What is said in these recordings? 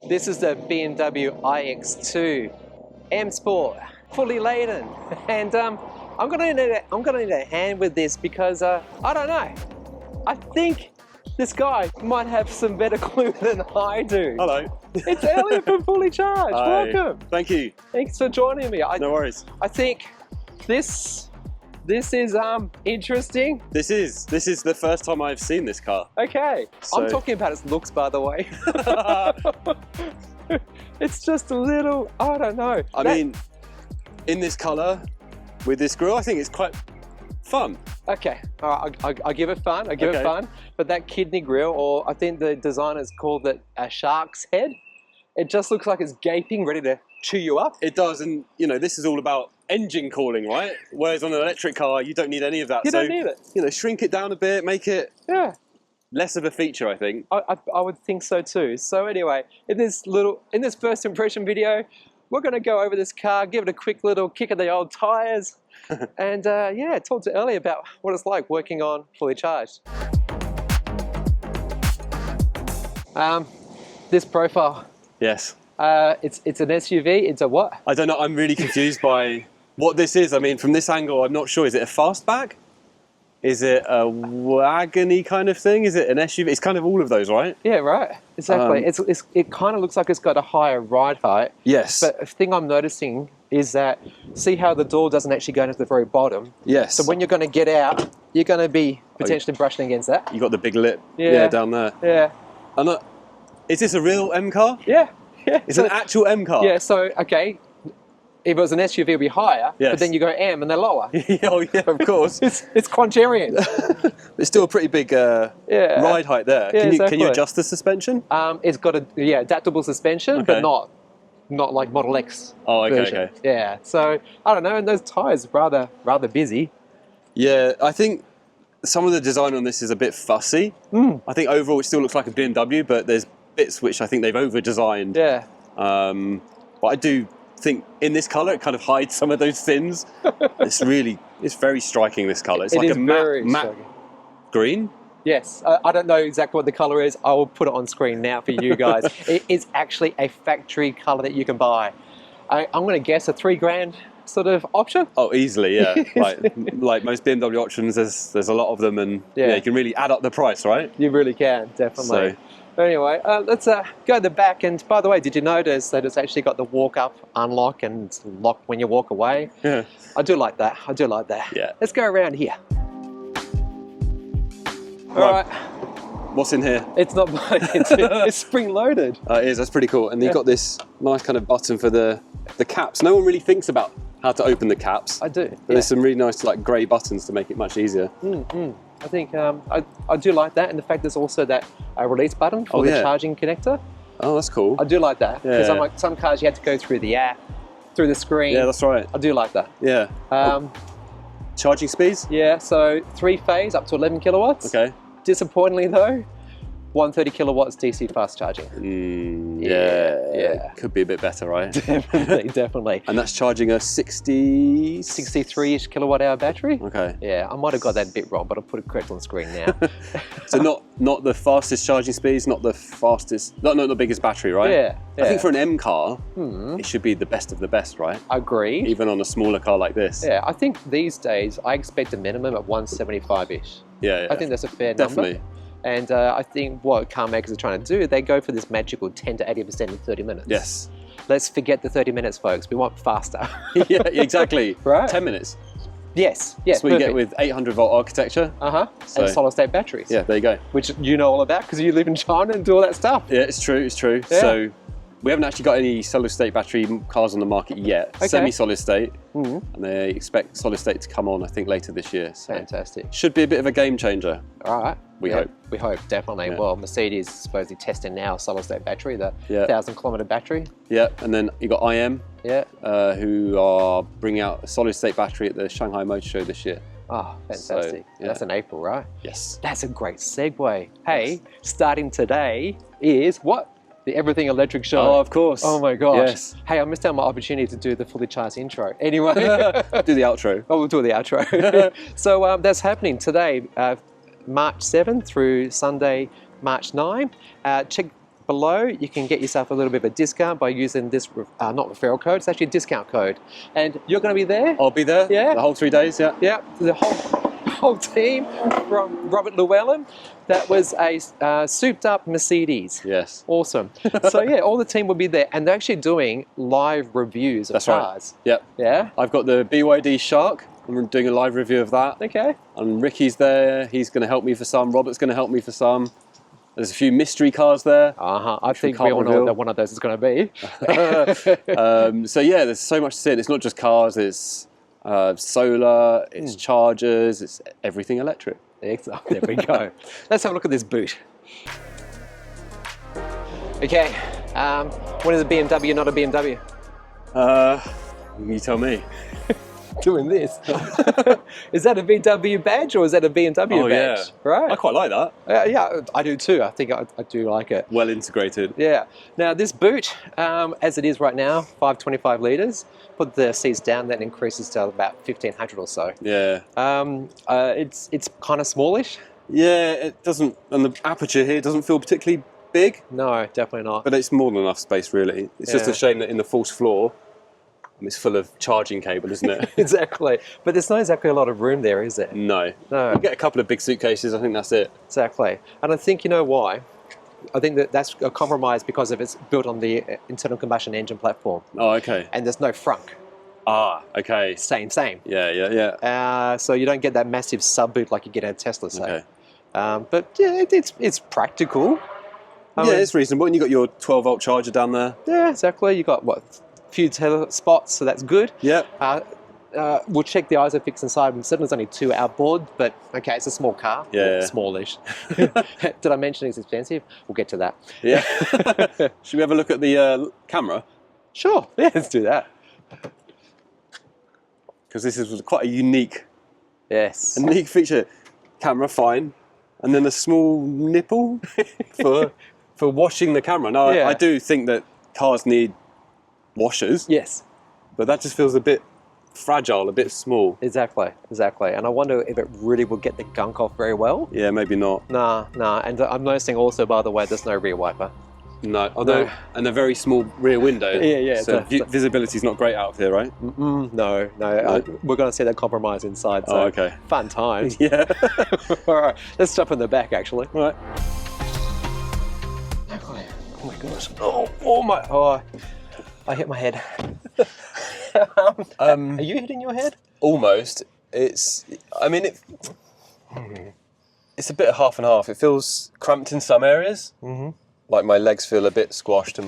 This is the BMW iX2 M Sport, fully laden, and I'm gonna need a hand with this because I don't know. I think this guy might have some better clue than I do. Hello. It's Elliot from Fully Charged. Hi. Welcome. Thank you. Thanks for joining me. No worries. I think this is interesting. This is the first time I've seen this car. Okay. So- I'm talking about its looks, by the way. It's just a little, I don't know. I mean, in this colour, with this grille, I think it's quite fun. Okay, all right, I give it fun, I give it fun. But that kidney grille, or I think the designers called it a shark's head, it just looks like it's gaping, ready to chew you up. It does, and you know, this is all about engine cooling, right? Whereas on an electric car, you don't need any of that. You don't need it. You know, shrink it down a bit, make it less of a feature, I think. I would think so too. So anyway, in this first impression video, we're going to go over this car, give it a quick little kick of the old tires, and yeah, talk to Ellie about what it's like working on Fully Charged. This profile. Yes. It's an SUV. It's a what? I don't know. I'm really confused by what this is. I mean, from this angle, I'm not sure. Is it a fastback? Is it a wagony kind of thing? Is it an SUV? It's kind of all of those, right? Yeah, right. Exactly. It kind of looks like it's got a higher ride height. Yes. But the thing I'm noticing is that, see how the door doesn't actually go into the very bottom? Yes. So when you're going to get out, you're going to be potentially brushing against that. You got the big lip. Yeah. Down there. Yeah. And is this a real M car? Yeah. Yeah. It's an actual M car. Yeah. So okay, if it was an SUV, it'd be higher. Yes. But then you go M and they're lower. Oh yeah, of course. It's Quancharian. It's still a pretty big ride height there. Yeah, Can you adjust the suspension? It's got a adaptable suspension, but not like Model X. Oh, okay, version. okay. Yeah. So I don't know, and those tires rather busy. Yeah, I think some of the design on this is a bit fussy. I think overall it still looks like a BMW, but there's bits which I think they've over-designed. Yeah. But I do think in this colour it kind of hides some of those sins. It's very striking, this colour. It's like a matte green. Yes, I don't know exactly what the colour is. I will put it on screen now for you guys. It is actually a factory colour that you can buy. I'm going to guess a $3,000 sort of option. Oh, easily, yeah. like most BMW options, there's a lot of them, and you can really add up the price, right? You really can, definitely. So anyway, let's go to the back. And by the way, did you notice that it's actually got the walk-up unlock and lock when you walk away? Yeah. I do like that. I do like that. Yeah. Let's go around here. All right. What's in here? It's not mine. It's spring-loaded. It is. That's pretty cool. And you've got this nice kind of button for the caps. No one really thinks about how to open the caps. I do. But there's some really nice like grey buttons to make it much easier. I think I do like that, and the fact there's also that release button for the charging connector. Oh, that's cool. I do like that because unlike some cars, you had to go through the app, through the screen. Yeah, that's right. I do like that. Yeah. Charging speeds? Yeah, so 3-phase up to 11 kilowatts. Okay. Disappointingly though, 130 kilowatts DC fast charging. Yeah. Could be a bit better, right? Definitely. And that's charging a 63-ish kilowatt hour battery. Okay. Yeah, I might have got that a bit wrong, but I'll put it correct on the screen now. So not the fastest charging speeds, not the fastest, not the biggest battery, right? Yeah. I think for an M car, it should be the best of the best, right? Agreed. Even on a smaller car like this. Yeah, I think these days I expect a minimum of 175-ish. Yeah. I think that's a fair Definitely. number. And I think what car makers are trying to do, they go for this magical 10 to 80% in 30 minutes. Yes. Let's forget the 30 minutes, folks. We want faster. Yeah, exactly. Right? 10 minutes. Yes. That's what you get with 800-volt architecture. So, and solid-state batteries. Yeah, there you go. Which you know all about because you live in China and do all that stuff. Yeah, it's true. It's true. Yeah. So we haven't actually got any solid-state battery cars on the market yet. Okay. Semi-solid-state. And they expect solid-state to come on, I think, later this year. So fantastic. Should be a bit of a game changer. All right. We hope. We hope, definitely. Yeah. Well, Mercedes is supposedly testing now a solid-state battery, the 1,000-kilometer battery. Yeah, and then you got IM, who are bringing out a solid-state battery at the Shanghai Motor Show this year. Oh, fantastic. So, that's in April, right? Yes. That's a great segue. Hey, starting today is what? The Everything Electric Show. Oh, of course. Oh my gosh. Yes. Hey, I missed out my opportunity to do the Fully Charged intro. Anyway. Do the outro. Oh, we'll do the outro. So that's happening today, March 7th through Sunday, March 9. Check below, you can get yourself a little bit of a discount by using this, not referral code, it's actually a discount code. And you're going to be there? I'll be there. Yeah. The whole 3 days. Yeah. Yeah, the whole team from Robert Llewellyn. That was a souped up Mercedes. Yes. Awesome. So yeah, all the team will be there, and they're actually doing live reviews of That's cars. right. Yep. Yeah. I've got the BYD Shark. I'm doing a live review of that. Okay. And Ricky's there. He's going to help me for some. Robert's going to help me for some. There's a few mystery cars there. I think we all know that one of those is going to be. So yeah, there's so much to see. It's not just cars. It's solar. It's chargers. It's everything electric. There we go. Let's have a look at this boot. Okay. When is a BMW not a BMW? You tell me. Doing this. Is that a VW badge or is that a BMW badge? Yeah. Right. I quite like that. Yeah, I do too. I think I do like it. Well integrated. Yeah. Now this boot, as it is right now, 525 litres. Put the seats down, that increases to about 1500 or so. Yeah. It's kind of smallish. Yeah, it doesn't, and the aperture here doesn't feel particularly big. No, definitely not. But it's more than enough space, really. It's just a shame that in the false floor, it's full of charging cable, isn't it? Exactly. But there's not exactly a lot of room there, is there? No. No. You get a couple of big suitcases, I think that's it. Exactly. And I think, you know why? I think that's a compromise because of it's built on the internal combustion engine platform. Oh, okay. And there's no frunk. Ah, okay. Same. Yeah. So you don't get that massive sub boot like you get in a Tesla, say. Okay. But yeah, it's practical. I mean, it's reasonable. And you got your 12-volt charger down there. Yeah, exactly. You got few spots, so that's good. Yeah. We'll check the ISOFIX inside. Certainly there's only 2 outboard, but okay, it's a small car. Yeah. Smallish. Did I mention it's expensive? We'll get to that. Yeah. Should we have a look at the camera? Sure. Yeah, let's do that. Because this is quite a unique feature. Camera, fine. And then a small nipple for washing the camera. Now, I do think that cars need washers. Yes. But that just feels a bit fragile, a bit small. Exactly. And I wonder if it really will get the gunk off very well. Yeah, maybe not. Nah. And I'm noticing also, by the way, there's no rear wiper. No, although, and a very small rear window. Yeah. So visibility's not great out of here, right? No. We're going to see that compromise inside. So okay. Fun times. Yeah. All right, let's jump in the back, actually. All right. Oh my gosh. Oh, I hit my head. Are you hitting your head? Almost. It's a bit of half and half. It feels cramped in some areas. Like my legs feel a bit squashed,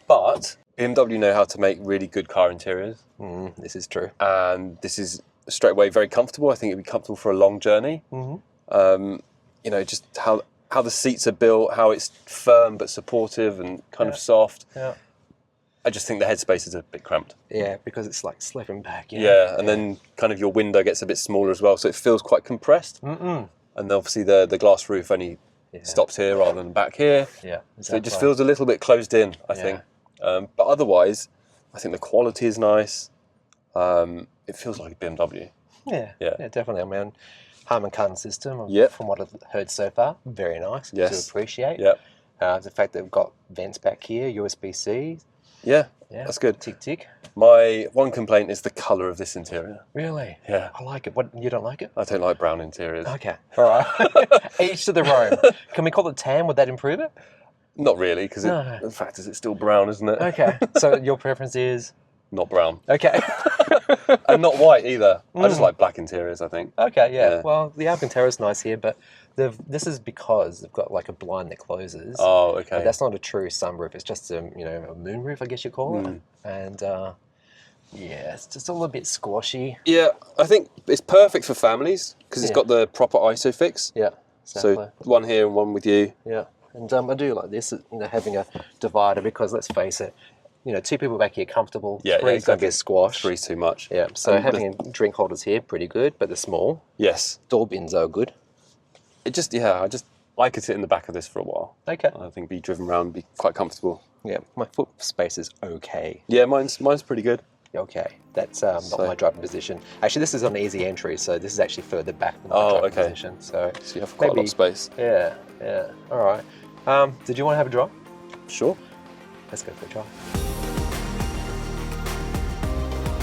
but BMW know how to make really good car interiors. This is true. And this is straight away very comfortable. I think it'd be comfortable for a long journey. Just how the seats are built, how it's firm but supportive and kind of soft. Yeah. I just think the headspace is a bit cramped. Yeah, because it's like slipping back. Yeah, and then kind of your window gets a bit smaller as well, so it feels quite compressed. And obviously the glass roof only stops here rather than back here. Yeah, exactly. So it just feels a little bit closed in, I think. But otherwise, I think the quality is nice. It feels like a BMW. Yeah, definitely. I mean, Harman Kardon system, from what I've heard so far, very nice to appreciate. Yeah. The fact that they've got vents back here, USB-C. Yeah, that's good. Tick. My one complaint is the colour of this interior. Really? Yeah. I like it. What, you don't like it? I don't like brown interiors. Okay, all right. Each to their own. Can we call it tan? Would that improve it? Not really, because the fact is it's still brown, isn't it? Okay, so your preference is? Not brown. Okay. And not white either. I just like black interiors, I think. Okay, yeah. Well, the Alcantara is nice here, but this is because they've got like a blind that closes. Oh, okay. But that's not a true sunroof. It's just a moonroof, I guess you call it. And it's just a little bit squashy. Yeah, I think it's perfect for families because it's got the proper ISOFIX. Yeah, exactly. So one here and one with you. Yeah, and I do like this, having a divider because let's face it, 2 people back here comfortable. Yeah, Three's going to get squashed. Three's too much. Yeah, so having drink holders here, pretty good, but they're small. Yes. Door bins are good. I could sit in the back of this for a while. Okay. I think be driven around, be quite comfortable. Yeah, my foot space is okay. Yeah, mine's pretty good. Okay, that's not my driving position. Actually, this is on easy entry, so this is actually further back than my driving position. So you have quite a lot of space. Yeah. All right. Did you want to have a drive? Sure. Let's go for a drive.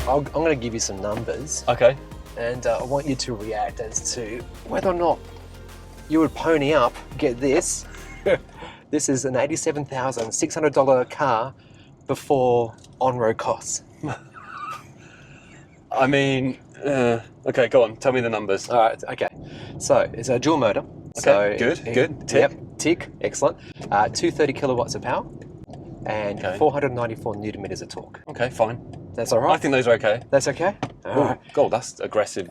I'm going to give you some numbers. Okay. And I want you to react as to whether or not you would pony up, get this. This is an $87,600 car before on-road costs. I mean, okay, go on. Tell me the numbers. All right, okay. So it's a dual motor. Okay, So good. Tick. Yep, tick, excellent. 230 kilowatts of power and 494 newton meters of torque. Okay, fine. That's all right? I think those are okay. That's okay? All right. God, that's aggressive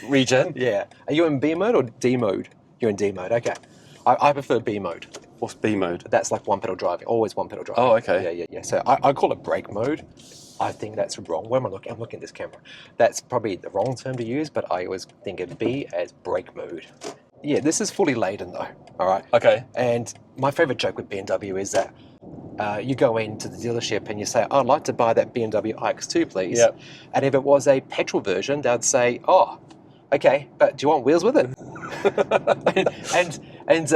regen. Yeah. Are you in B mode or D mode? You're in D mode, okay. I prefer B mode. What's B mode? That's like one pedal driving, always one pedal driving. Oh, okay. Yeah. So I call it brake mode. I think that's wrong. Where am I looking? I'm looking at this camera. That's probably the wrong term to use, but I always think of B as brake mode. Yeah, this is fully laden though, all right? Okay. And my favorite joke with BMW is that you go into the dealership and you say, I'd like to buy that BMW iX2, please. Yep. And if it was a petrol version, they'd say, oh, okay, but do you want wheels with it? and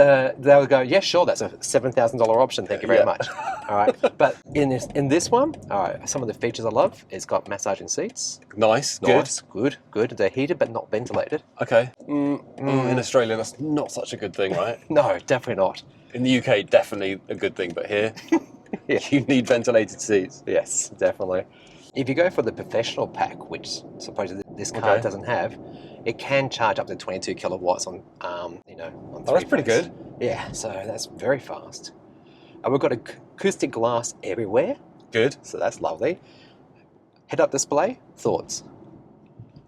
they would go, yeah, sure, that's a $7,000 option, thank you very much. All right, but in this one, all right, some of the features I love, it's got massaging seats. Nice. Good. They're heated but not ventilated. Okay. In Australia, that's not such a good thing, right? No, definitely not. In the UK, definitely a good thing, but here, Yeah. you need ventilated seats. Yes, definitely. If you go for the professional pack, which supposedly this car doesn't have, it can charge up to 22 kilowatts on, on that's pretty good. Yeah, so that's very fast. We've got acoustic glass everywhere. Good. So that's lovely. Head-up display, thoughts?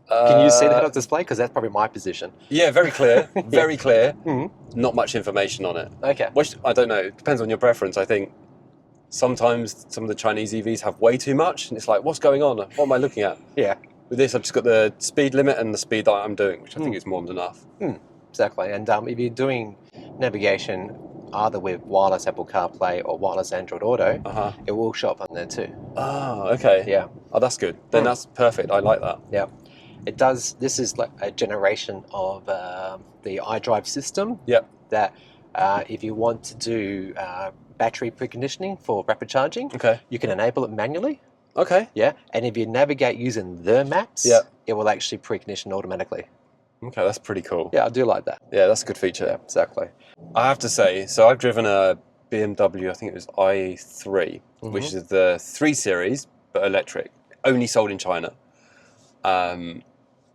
Can you see the head-up display? Because that's probably my position. Yeah, very clear. Very clear. Mm-hmm. Not much information on it. Okay. Which, I don't know. It depends on your preference. I think sometimes some of the Chinese EVs have way too much, and it's like, what's going on? What am I looking at? Yeah. With this, I've just got the speed limit and the speed that I'm doing, which I think is more than enough. Exactly. And if you're doing navigation either with wireless Apple CarPlay or wireless Android Auto, it will show up on there too. Oh, okay. Yeah. Oh, that's good. Then that's perfect. I like that. Yeah. It does. This is like a generation of the iDrive system. Yep. That if you want to do battery preconditioning for rapid charging, you can enable it manually. Okay. Yeah. And if you navigate using the maps, it will actually precondition automatically. Okay, that's pretty cool. Yeah, I do like that. Yeah, that's a good feature. Yeah, exactly. I have to say, so I've driven a BMW, I think it was i3, which is the 3 Series, but electric, only sold in China.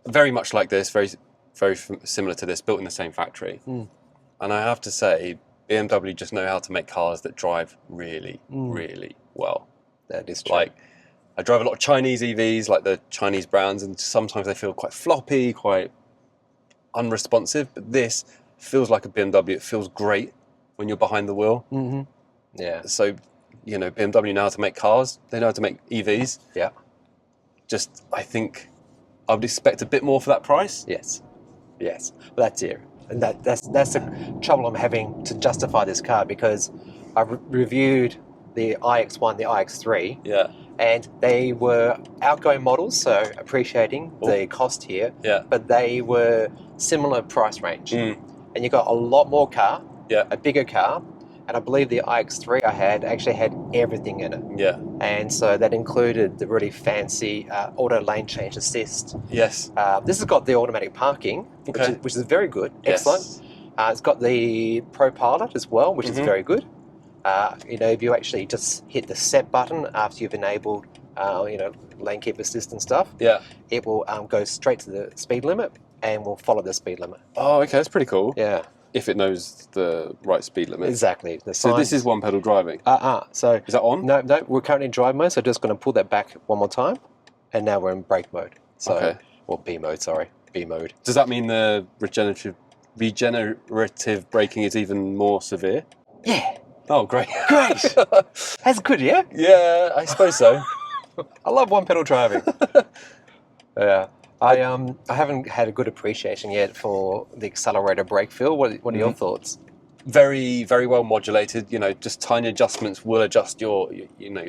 Very much like this, very similar to this, built in the same factory. And I have to say, BMW just know how to make cars that drive really, really well. That is true. Like, I drive a lot of Chinese EVs, like the Chinese brands, and sometimes they feel quite floppy, quite unresponsive, but this feels like a BMW. It feels great when you're behind the wheel. Yeah. So, BMW know how to make cars. They know how to make EVs. Yeah. Just, I think I would expect a bit more for that price. Yes. Well, that's it. And that's the trouble I'm having to justify this car, because I've reviewed the iX1, the iX3. Yeah. And they were outgoing models, so appreciating the cost here. Yeah. But they were similar price range. And you got a lot more car, a bigger car, and I believe the iX3 I had actually had everything in it. Yeah. And so that included the really fancy auto lane change assist. Yes. This has got the automatic parking, which is very good, excellent. It's got the Pro Pilot as well, which is very good. If you actually just hit the set button after you've enabled, lane keep assist and stuff, it will go straight to the speed limit and will follow the speed limit. Oh, okay, that's pretty cool. Yeah. If it knows the right speed limit. Exactly. So this is one pedal driving? So is that on? No, we're currently in drive mode, so just going to pull that back one more time, and now we're in brake mode. So, B mode. Does that mean the regenerative braking is even more severe? Yeah. Oh, great. Great. That's good, yeah? Yeah, I suppose so. I love one pedal driving. Yeah. I haven't had a good appreciation yet for the accelerator brake feel. What are your thoughts? Very, very well modulated. Just tiny adjustments will adjust your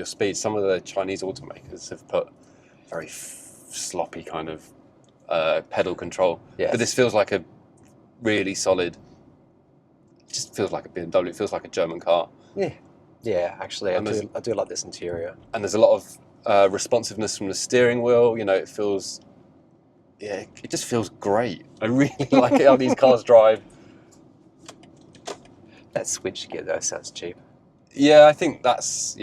speed. Some of the Chinese automakers have put very sloppy kind of pedal control. Yes. But this feels like a really solid just feels like a BMW. It feels like a German car. Yeah. Yeah, actually, I do like this interior. And there's a lot of responsiveness from the steering wheel. You know, it feels, yeah, it just feels great. I really like it how these cars drive. That switch you get though sounds cheap. Yeah, I think that's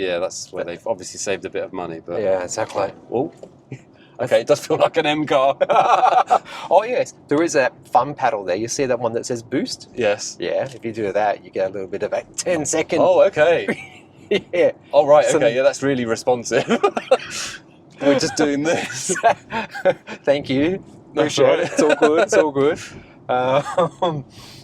where they've obviously saved a bit of money. But yeah, exactly. Oh, okay, it does feel like an M car. Oh yes, there is a fun paddle there. You see that one that says boost? Yes. Yeah, if you do that, you get a little bit of a 10-second. Oh, okay. Yeah. Oh, right, okay, yeah, that's really responsive. We're just doing this. Thank you. That's right. It's all good, it's all good.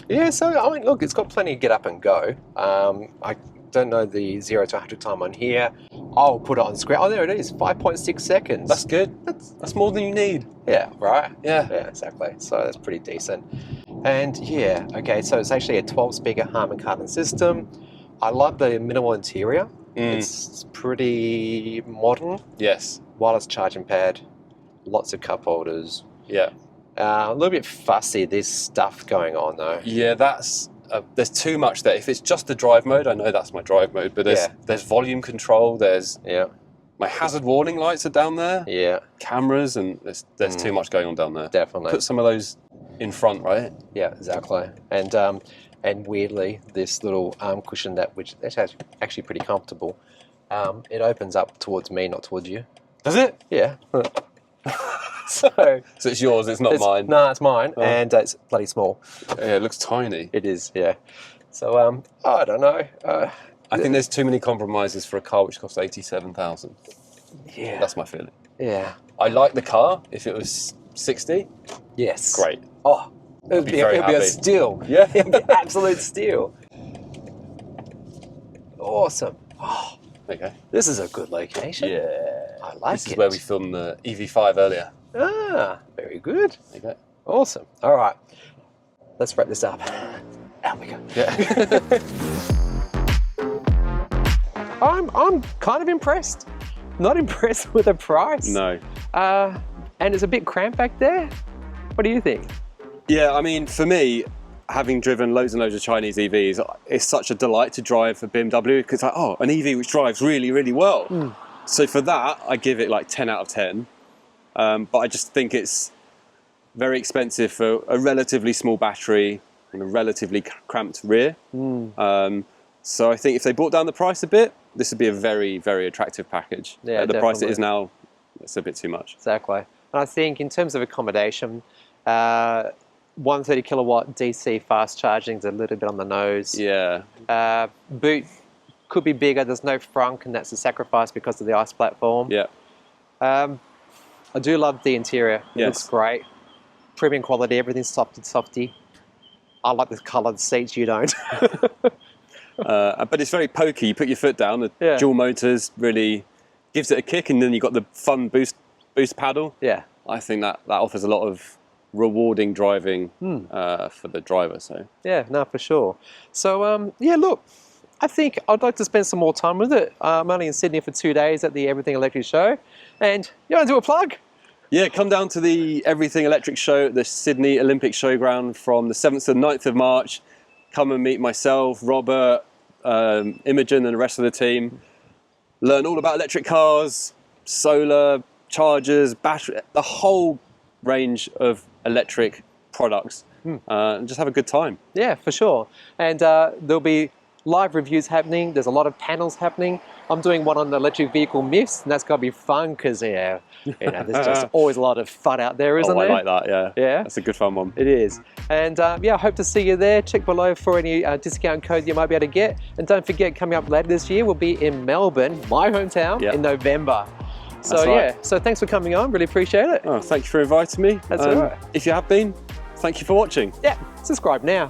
Yeah, so, I mean, look, it's got plenty of get up and go. I don't know the 0 to 100 time on here. I'll put it on screen. Oh, there it is, 5.6 seconds. That's good. That's more than you need. Yeah, right? Yeah. Yeah, exactly. So that's pretty decent. And yeah, okay, so it's actually a 12-speaker Harman Kardon system. I love the minimal interior. It's pretty modern. Yes. Wireless charging pad, lots of cup holders. Yeah. A little bit fussy, there's stuff going on though. Yeah, that's there's too much there. If it's just the drive mode, I know that's my drive mode, but there's volume control, there's my hazard warning lights are down there. Yeah. Cameras, and there's too much going on down there. Definitely. Put some of those in front, right? Yeah, exactly. And weirdly, this little arm cushion which is actually pretty comfortable, it opens up towards me, not towards you. Does it? Yeah. So it's yours, it's not mine. No, it's mine, and it's bloody small. Yeah, it looks tiny. It is, yeah. So, I don't know. I think there's too many compromises for a car which costs 87,000. Yeah. That's my feeling. Yeah. I like the car. If it was 60, yes. great. Oh, it would be a steal. Yeah. It would be absolute steal. Awesome. Oh, okay. This is a good location. Yeah. I like it. This is where we filmed the EV5 earlier. Ah, very good. There you go. Awesome. All right. Let's wrap this up. Out we go. Yeah. I'm kind of impressed. Not impressed with the price. No. And it's a bit cramped back there. What do you think? Yeah, I mean, for me, having driven loads and loads of Chinese EVs, it's such a delight to drive a BMW because it's like, oh, an EV which drives really, really well. So for that, I give it like 10 out of 10. But I just think it's very expensive for a relatively small battery and a relatively cramped rear. So I think if they brought down the price a bit, this would be a very, very attractive package. Yeah, At the price it is now, it's a bit too much. Exactly. And I think in terms of accommodation, 130 kilowatt DC fast charging is a little bit on the nose. Yeah. Boot could be bigger. There's no frunk, and that's a sacrifice because of the ICE platform. Yeah. I do love the interior. It looks great. Premium quality, everything's softy. I like the coloured seats, you don't. But it's very pokey. You put your foot down, the dual motors really gives it a kick, and then you've got the fun boost paddle. Yeah. I think that offers a lot of rewarding driving for the driver. So yeah, no, for sure. So yeah, look, I think I'd like to spend some more time with it. I'm only in Sydney for 2 days at the Everything Electric show, and you want to do a plug? Yeah, come down to the Everything Electric show at the Sydney Olympic Showground from the 7th to the 9th of March. Come and meet myself, Robert, Imogen and the rest of the team. Learn all about electric cars, solar, chargers, battery, the whole range of electric products. And just have a good time. Yeah, for sure. And there'll be live reviews happening. There's a lot of panels happening. I'm doing one on the electric vehicle myths, and that's got to be fun because, there's just always a lot of fun out there, isn't there? I like that, yeah. Yeah? That's a good fun one. It is. And I hope to see you there. Check below for any discount code you might be able to get. And don't forget, coming up later this year, we'll be in Melbourne, my hometown, in November. So, so thanks for coming on. Really appreciate it. Oh, thank you for inviting me. That's all right. If you have been, thank you for watching. Yeah, subscribe now.